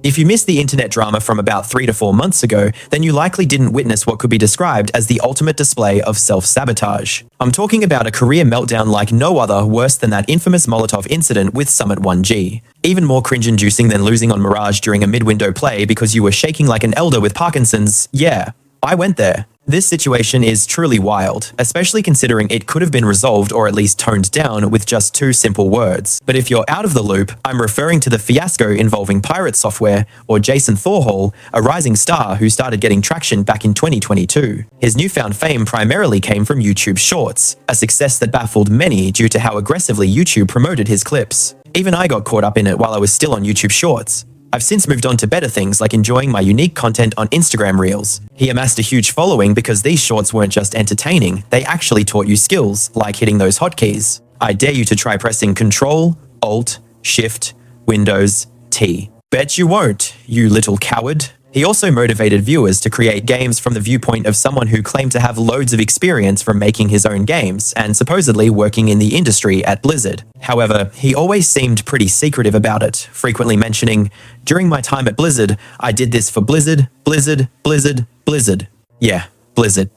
If you missed the internet drama from about 3 to 4 months ago, then you likely didn't witness what could be described as the ultimate display of self-sabotage. I'm talking about a career meltdown like no other, worse than that infamous Molotov incident with Summit 1G. Even more cringe-inducing than losing on Mirage during a mid-window play because you were shaking like an elder with Parkinson's. Yeah, I went there. This situation is truly wild, especially considering it could have been resolved or at least toned down with just 2 simple words. But if you're out of the loop, I'm referring to the fiasco involving Pirate Software, or Jason Thorhall, a rising star who started getting traction back in 2022. His newfound fame primarily came from YouTube Shorts, a success that baffled many due to how aggressively YouTube promoted his clips. Even I got caught up in it while I was still on YouTube Shorts. I've since moved on to better things like enjoying my unique content on Instagram Reels. He amassed a huge following because these shorts weren't just entertaining, they actually taught you skills, like hitting those hotkeys. I dare you to try pressing Ctrl, Alt, Shift, Windows, T. Bet you won't, you little coward. He also motivated viewers to create games from the viewpoint of someone who claimed to have loads of experience from making his own games and supposedly working in the industry at Blizzard. However, he always seemed pretty secretive about it, frequently mentioning, "During my time at Blizzard, I did this for Blizzard, Blizzard, Blizzard, Blizzard." Yeah, Blizzard.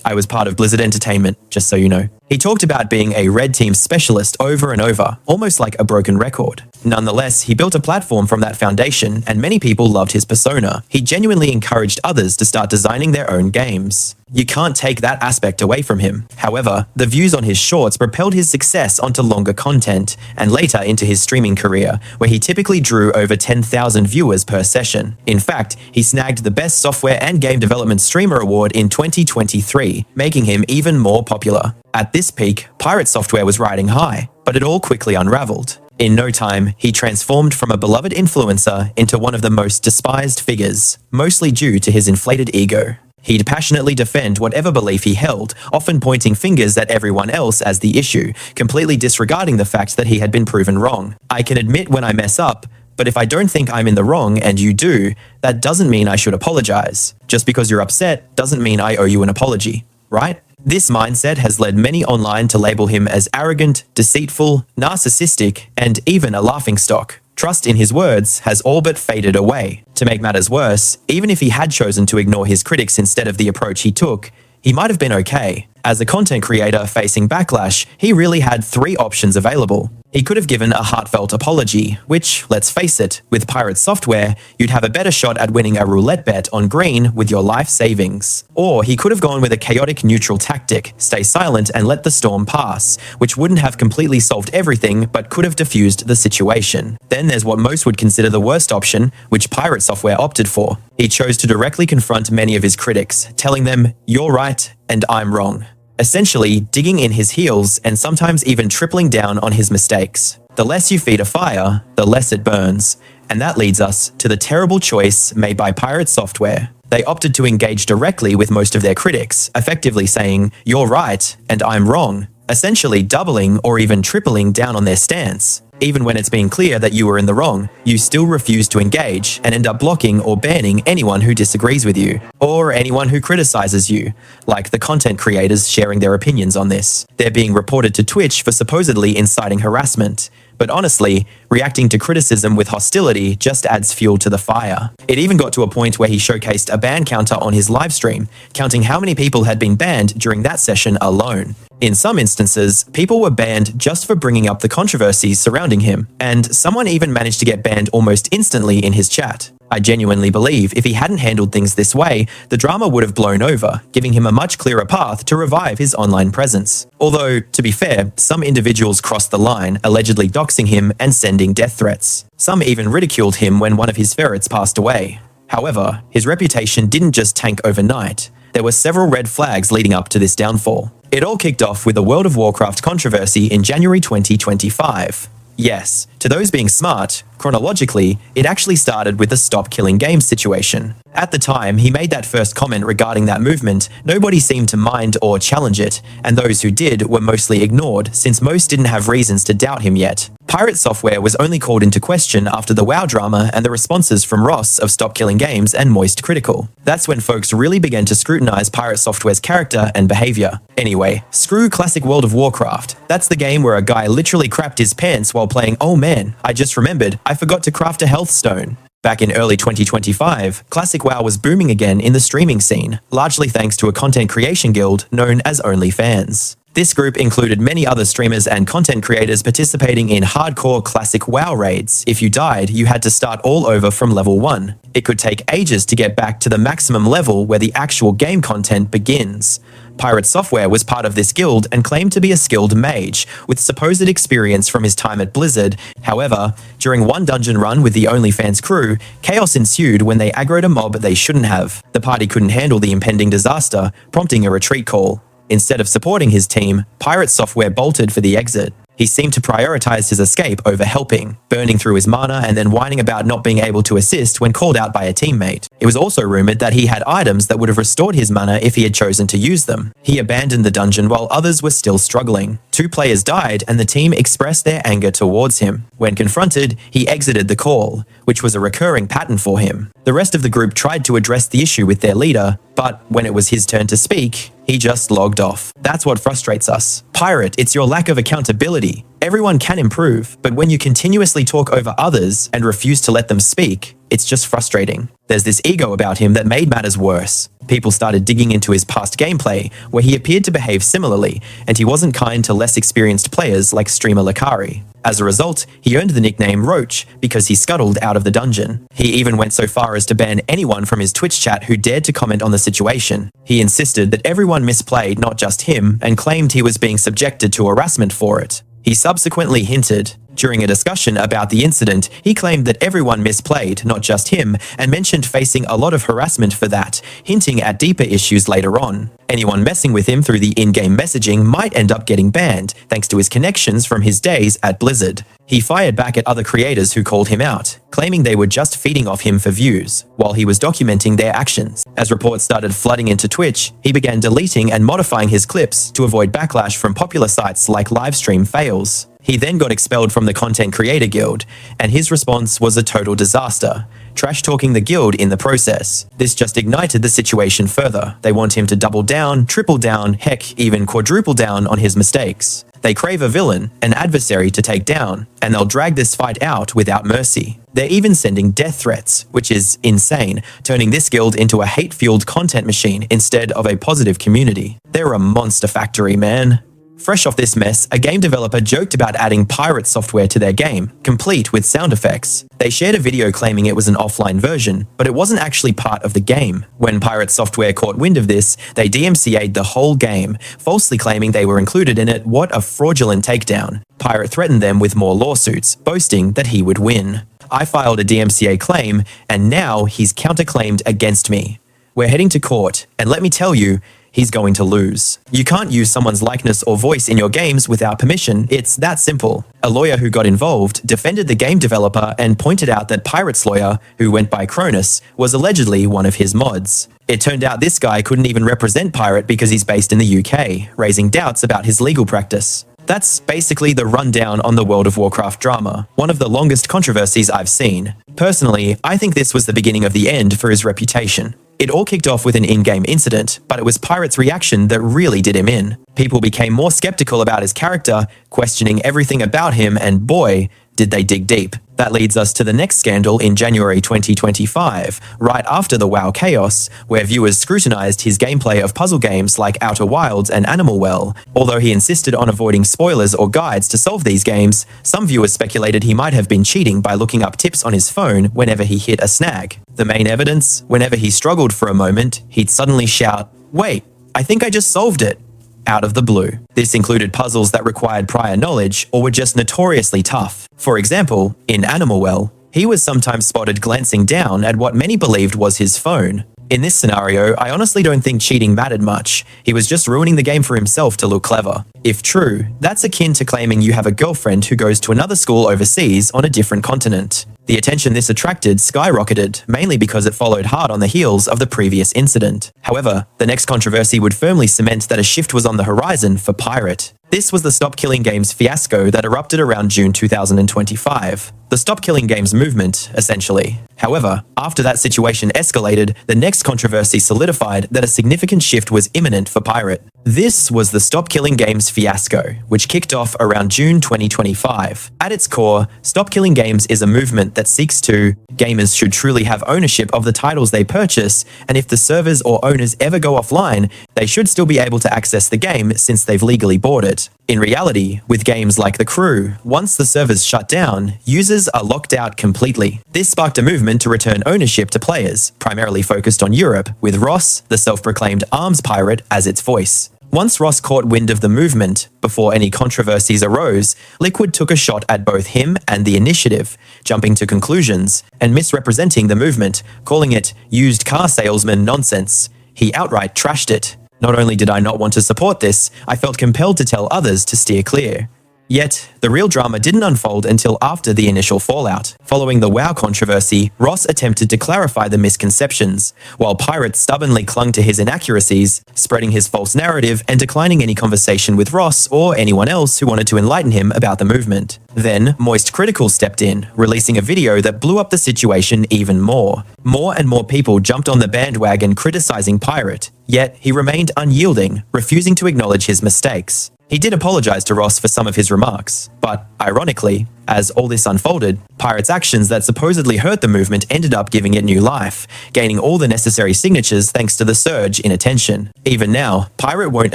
I was part of Blizzard Entertainment, just so you know. He talked about being a red team specialist over and over, almost like a broken record. Nonetheless, he built a platform from that foundation, and many people loved his persona. He genuinely encouraged others to start designing their own games. You can't take that aspect away from him. However, the views on his shorts propelled his success onto longer content, and later into his streaming career, where he typically drew over 10,000 viewers per session. In fact, he snagged the Best Software and Game Development Streamer Award in 2023, making him even more popular. At this peak, Pirate Software was riding high, but it all quickly unraveled. In no time, he transformed from a beloved influencer into one of the most despised figures, mostly due to his inflated ego. He'd passionately defend whatever belief he held, often pointing fingers at everyone else as the issue, completely disregarding the fact that he had been proven wrong. I can admit when I mess up, but if I don't think I'm in the wrong and you do, that doesn't mean I should apologize. Just because you're upset doesn't mean I owe you an apology, right? This mindset has led many online to label him as arrogant, deceitful, narcissistic, and even a laughingstock. Trust in his words has all but faded away. To make matters worse, even if he had chosen to ignore his critics instead of the approach he took, he might have been okay. As a content creator facing backlash, he really had 3 options available. He could have given a heartfelt apology, which, let's face it, with Pirate Software, you'd have a better shot at winning a roulette bet on green with your life savings. Or he could have gone with a chaotic neutral tactic, stay silent and let the storm pass, which wouldn't have completely solved everything but could have diffused the situation. Then there's what most would consider the worst option, which Pirate Software opted for. He chose to directly confront many of his critics, telling them, "You're right and I'm wrong." Essentially, digging in his heels and sometimes even tripling down on his mistakes. The less you feed a fire, the less it burns. And that leads us to the terrible choice made by Pirate Software. They opted to engage directly with most of their critics, effectively saying, "You're right and I'm wrong," essentially doubling or even tripling down on their stance. Even when it's been clear that you were in the wrong, you still refuse to engage and end up blocking or banning anyone who disagrees with you, or anyone who criticizes you, like the content creators sharing their opinions on this. They're being reported to Twitch for supposedly inciting harassment. But honestly, reacting to criticism with hostility just adds fuel to the fire. It even got to a point where he showcased a ban counter on his livestream, counting how many people had been banned during that session alone. In some instances, people were banned just for bringing up the controversies surrounding him, and someone even managed to get banned almost instantly in his chat. I genuinely believe if he hadn't handled things this way, the drama would have blown over, giving him a much clearer path to revive his online presence. Although, to be fair, some individuals crossed the line, allegedly doxing him and sending death threats. Some even ridiculed him when one of his ferrets passed away. However, his reputation didn't just tank overnight. There were several red flags leading up to this downfall. It all kicked off with the World of Warcraft controversy in January 2025. Yes, to those being smart, chronologically, it actually started with the Stop Killing Games situation. At the time he made that first comment regarding that movement, nobody seemed to mind or challenge it, and those who did were mostly ignored since most didn't have reasons to doubt him yet. Pirate Software was only called into question after the WoW drama and the responses from Ross of Stop Killing Games and Moist Critical. That's when folks really began to scrutinize Pirate Software's character and behavior. Anyway, screw classic World of Warcraft. That's the game where a guy literally crapped his pants while playing. Oh man, I just remembered, I forgot to craft a health stone. Back in early 2025, Classic WoW was booming again in the streaming scene, largely thanks to a content creation guild known as OnlyFans. This group included many other streamers and content creators participating in hardcore classic WoW raids. If you died, you had to start all over from level 1. It could take ages to get back to the maximum level where the actual game content begins. Pirate Software was part of this guild and claimed to be a skilled mage, with supposed experience from his time at Blizzard. However, during one dungeon run with the OnlyFans crew, chaos ensued when they aggroed a mob they shouldn't have. The party couldn't handle the impending disaster, prompting a retreat call. Instead of supporting his team, Pirate Software bolted for the exit. He seemed to prioritize his escape over helping, burning through his mana and then whining about not being able to assist when called out by a teammate. It was also rumored that he had items that would have restored his mana if he had chosen to use them. He abandoned the dungeon while others were still struggling. 2 players died and the team expressed their anger towards him. When confronted, he exited the call, which was a recurring pattern for him. The rest of the group tried to address the issue with their leader, but when it was his turn to speak, he just logged off. That's what frustrates us. Pirate, it's your lack of accountability. Everyone can improve, but when you continuously talk over others and refuse to let them speak, it's just frustrating. There's this ego about him that made matters worse. People started digging into his past gameplay, where he appeared to behave similarly, and he wasn't kind to less experienced players like streamer Lakari. As a result, he earned the nickname Roach because he scuttled out of the dungeon. He even went so far as to ban anyone from his Twitch chat who dared to comment on the situation. He insisted that everyone misplayed, not just him, and claimed he was being subjected to harassment for it. He subsequently hinted. During a discussion about the incident, he claimed that everyone misplayed, not just him, and mentioned facing a lot of harassment for that, hinting at deeper issues later on. Anyone messing with him through the in-game messaging might end up getting banned, thanks to his connections from his days at Blizzard. He fired back at other creators who called him out, claiming they were just feeding off him for views, while he was documenting their actions. As reports started flooding into Twitch, he began deleting and modifying his clips to avoid backlash from popular sites like Livestream Fails. He then got expelled from the Content Creator Guild, and his response was a total disaster, trash-talking the guild in the process. This just ignited the situation further. They want him to double down, triple down, heck, even quadruple down on his mistakes. They crave a villain, an adversary to take down, and they'll drag this fight out without mercy. They're even sending death threats, which is insane, turning this guild into a hate-fueled content machine instead of a positive community. They're a monster factory, man. Fresh off this mess, a game developer joked about adding pirate software to their game, complete with sound effects. They shared a video claiming it was an offline version, but it wasn't actually part of the game. When Pirate Software caught wind of this, they DMCA'd the whole game, falsely claiming they were included in it. What a fraudulent takedown. Pirate threatened them with more lawsuits, boasting that he would win. I filed a DMCA claim, and now he's counterclaimed against me. We're heading to court, and let me tell you, he's going to lose. You can't use someone's likeness or voice in your games without permission. It's that simple. A lawyer who got involved defended the game developer and pointed out that Pirate's lawyer, who went by Cronus, was allegedly one of his mods. It turned out this guy couldn't even represent Pirate because he's based in the UK, raising doubts about his legal practice. That's basically the rundown on the World of Warcraft drama, one of the longest controversies I've seen. Personally, I think this was the beginning of the end for his reputation. It all kicked off with an in-game incident, but it was Pirate's reaction that really did him in. People became more skeptical about his character, questioning everything about him, and boy, did they dig deep. That leads us to the next scandal in January 2025, right after the WoW chaos, where viewers scrutinized his gameplay of puzzle games like Outer Wilds and Animal Well. Although he insisted on avoiding spoilers or guides to solve these games, some viewers speculated he might have been cheating by looking up tips on his phone whenever he hit a snag. The main evidence? Whenever he struggled for a moment, he'd suddenly shout, "Wait, I think I just solved it," out of the blue. This included puzzles that required prior knowledge or were just notoriously tough. For example, in Animal Well, he was sometimes spotted glancing down at what many believed was his phone. In this scenario, I honestly don't think cheating mattered much. He was just ruining the game for himself to look clever. If true, that's akin to claiming you have a girlfriend who goes to another school overseas on a different continent. The attention this attracted skyrocketed, mainly because it followed hard on the heels of the previous incident. However, the next controversy would firmly cement that a shift was on the horizon for Pirate. This was the Stop Killing Games fiasco that erupted around June 2025. The Stop Killing Games movement, essentially. However, after that situation escalated, the next controversy solidified that a significant shift was imminent for Pirate. This was the Stop Killing Games fiasco, which kicked off around June 2025. At its core, Stop Killing Games is a movement that seeks to gamers should truly have ownership of the titles they purchase, and if the servers or owners ever go offline, they should still be able to access the game since they've legally bought it. In reality, with games like The Crew, once the servers shut down, users are locked out completely. This sparked a movement to return ownership to players, primarily focused on Europe, with Ross, the self-proclaimed arms pirate, as its voice. Once Ross caught wind of the movement, before any controversies arose, Liquid took a shot at both him and the initiative, jumping to conclusions and misrepresenting the movement, calling it used car salesman nonsense. He outright trashed it. Not only did I not want to support this, I felt compelled to tell others to steer clear. Yet, the real drama didn't unfold until after the initial fallout. Following the WoW controversy, Ross attempted to clarify the misconceptions, while Pirate stubbornly clung to his inaccuracies, spreading his false narrative and declining any conversation with Ross or anyone else who wanted to enlighten him about the movement. Then, Moist Critical stepped in, releasing a video that blew up the situation even more. More and more people jumped on the bandwagon criticizing Pirate, yet he remained unyielding, refusing to acknowledge his mistakes. He did apologize to Ross for some of his remarks, but ironically, as all this unfolded, Pirate's actions that supposedly hurt the movement ended up giving it new life, gaining all the necessary signatures thanks to the surge in attention. Even now, Pirate won't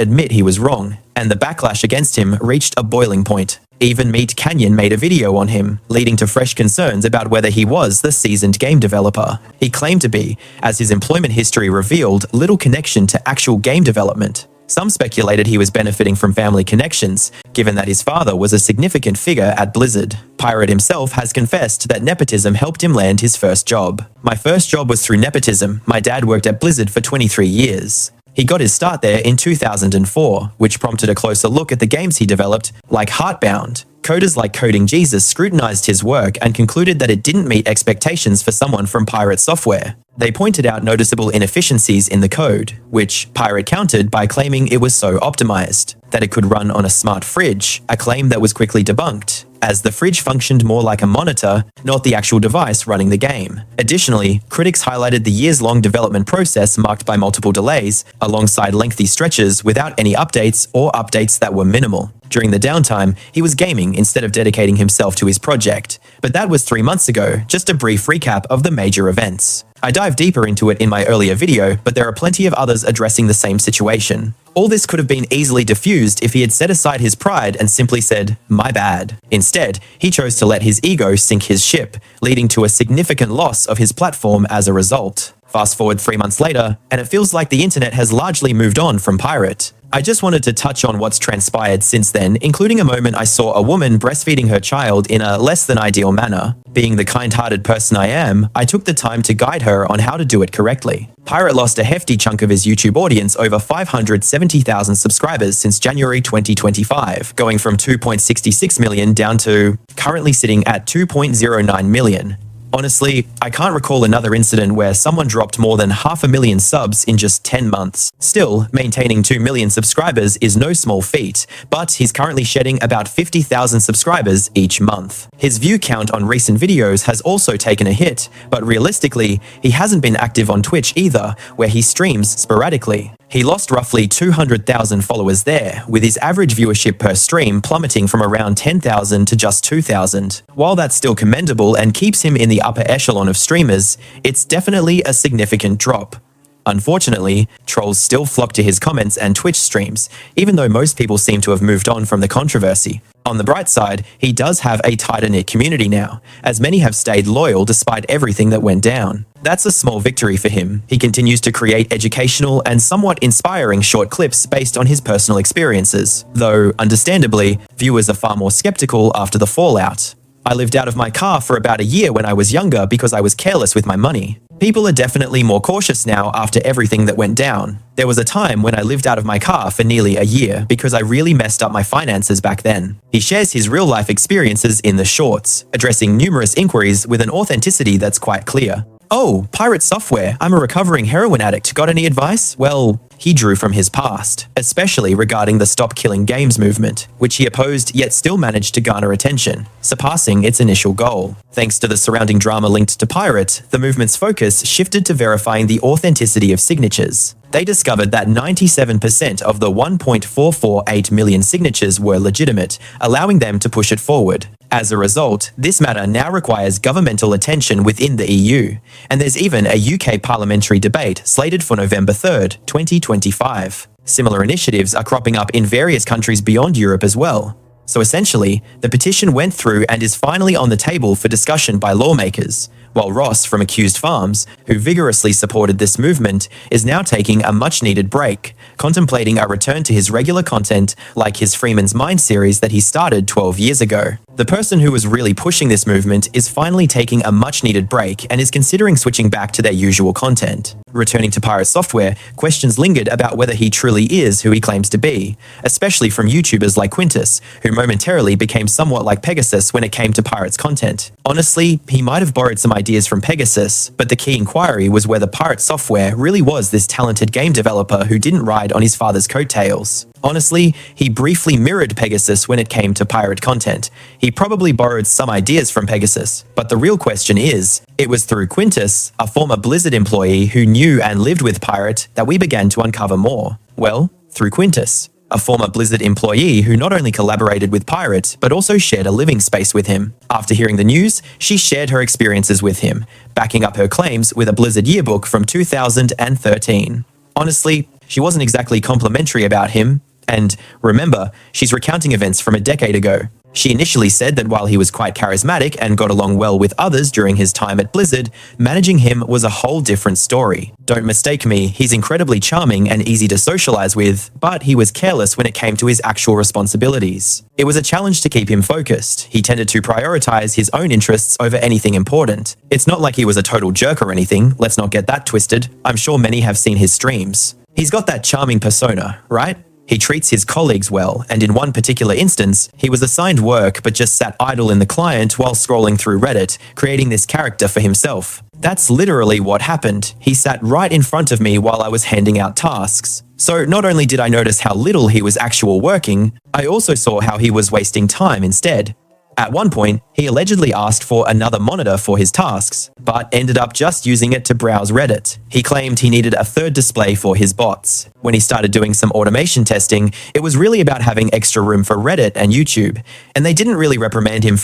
admit he was wrong, and the backlash against him reached a boiling point. Even Meet Canyon made a video on him, leading to fresh concerns about whether he was the seasoned game developer. He claimed to be, as his employment history revealed little connection to actual game development. Some speculated he was benefiting from family connections, given that his father was a significant figure at Blizzard. Pirate himself has confessed that nepotism helped him land his first job. "My first job was through nepotism. My dad worked at Blizzard for 23 years. He got his start there in 2004, which prompted a closer look at the games he developed, like Heartbound. Coders like Coding Jesus scrutinized his work and concluded that it didn't meet expectations for someone from Pirate Software. They pointed out noticeable inefficiencies in the code, which Pirate countered by claiming it was so optimized that it could run on a smart fridge, a claim that was quickly debunked, as the fridge functioned more like a monitor, not the actual device running the game. Additionally, critics highlighted the years-long development process marked by multiple delays, alongside lengthy stretches without any updates or updates that were minimal. During the downtime, he was gaming instead of dedicating himself to his project. But that was 3 months ago, just a brief recap of the major events. I dive deeper into it in my earlier video, but there are plenty of others addressing the same situation. All this could have been easily diffused if he had set aside his pride and simply said, "My bad." Instead, he chose to let his ego sink his ship, leading to a significant loss of his platform as a result. Fast forward 3 months later, and it feels like the internet has largely moved on from Pirate. I just wanted to touch on what's transpired since then, including a moment I saw a woman breastfeeding her child in a less than ideal manner. Being the kind-hearted person I am, I took the time to guide her on how to do it correctly. Pirate lost a hefty chunk of his YouTube audience, over 570,000 subscribers since January 2025, going from 2.66 million down to currently sitting at 2.09 million. Honestly, I can't recall another incident where someone dropped more than 500,000 subs in just 10 months. Still, maintaining 2 million subscribers is no small feat, but he's currently shedding about 50,000 subscribers each month. His view count on recent videos has also taken a hit, but realistically, he hasn't been active on Twitch either, where he streams sporadically. He lost roughly 200,000 followers there, with his average viewership per stream plummeting from around 10,000 to just 2,000. While that's still commendable and keeps him in the upper echelon of streamers, it's definitely a significant drop. Unfortunately, trolls still flock to his comments and Twitch streams, even though most people seem to have moved on from the controversy. On the bright side, he does have a tighter-knit community now, as many have stayed loyal despite everything that went down. That's a small victory for him. He continues to create educational and somewhat inspiring short clips based on his personal experiences, though, understandably, viewers are far more skeptical after the fallout. I lived out of my car for about a year when I was younger because I was careless with my money. People are definitely more cautious now after everything that went down. There was a time when I lived out of my car for nearly a year because I really messed up my finances back then. He shares his real-life experiences in the shorts, addressing numerous inquiries with an authenticity that's quite clear. "Oh, pirate software, I'm a recovering heroin addict, got any advice?" Well, he drew from his past, especially regarding the Stop Killing Games movement, which he opposed yet still managed to garner attention, surpassing its initial goal. Thanks to the surrounding drama linked to Pirate, the movement's focus shifted to verifying the authenticity of signatures. They discovered that 97% of the 1.448 million signatures were legitimate, allowing them to push it forward. As a result, this matter now requires governmental attention within the EU, and there's even a UK parliamentary debate slated for November 3rd, 2025. Similar initiatives are cropping up in various countries beyond Europe as well. So essentially, the petition went through and is finally on the table for discussion by lawmakers, while Ross from Accused Farms, who vigorously supported this movement, is now taking a much-needed break, contemplating a return to his regular content like his Freeman's Mind series that he started 12 years ago. The person who was really pushing this movement is finally taking a much-needed break and is considering switching back to their usual content. Returning to Pirate Software, questions lingered about whether he truly is who he claims to be, especially from YouTubers like Quintus, who momentarily became somewhat like Pegasus when it came to Pirate's content. Honestly, he might have borrowed some ideas from Pegasus, but the key inquiry was whether Pirate Software really was this talented game developer who didn't ride on his father's coattails. Honestly, he briefly mirrored Pegasus when it came to pirate content. He probably borrowed some ideas from Pegasus, but the real question is, it was through Quintus, a former Blizzard employee who knew and lived with Pirate, that we began to uncover more. Well, through Quintus, a former Blizzard employee who not only collaborated with Pirate, but also shared a living space with him. After hearing the news, she shared her experiences with him, backing up her claims with a Blizzard yearbook from 2013. Honestly, she wasn't exactly complimentary about him, and remember, she's recounting events from a decade ago. She initially said that while he was quite charismatic and got along well with others during his time at Blizzard, managing him was a whole different story. Don't mistake me, he's incredibly charming and easy to socialize with, but he was careless when it came to his actual responsibilities. It was a challenge to keep him focused. He tended to prioritize his own interests over anything important. It's not like he was a total jerk or anything, let's not get that twisted. I'm sure many have seen his streams. He's got that charming persona, right? He treats his colleagues well, and in one particular instance, he was assigned work but just sat idle in the client while scrolling through Reddit, creating this character for himself. That's literally what happened. He sat right in front of me while I was handing out tasks. So not only did I notice how little he was actually working, I also saw how he was wasting time instead. At one point, he allegedly asked for another monitor for his tasks, but ended up just using it to browse Reddit. He claimed he needed a third display for his bots. When he started doing some automation testing, it was really about having extra room for Reddit and YouTube, and they didn't really reprimand him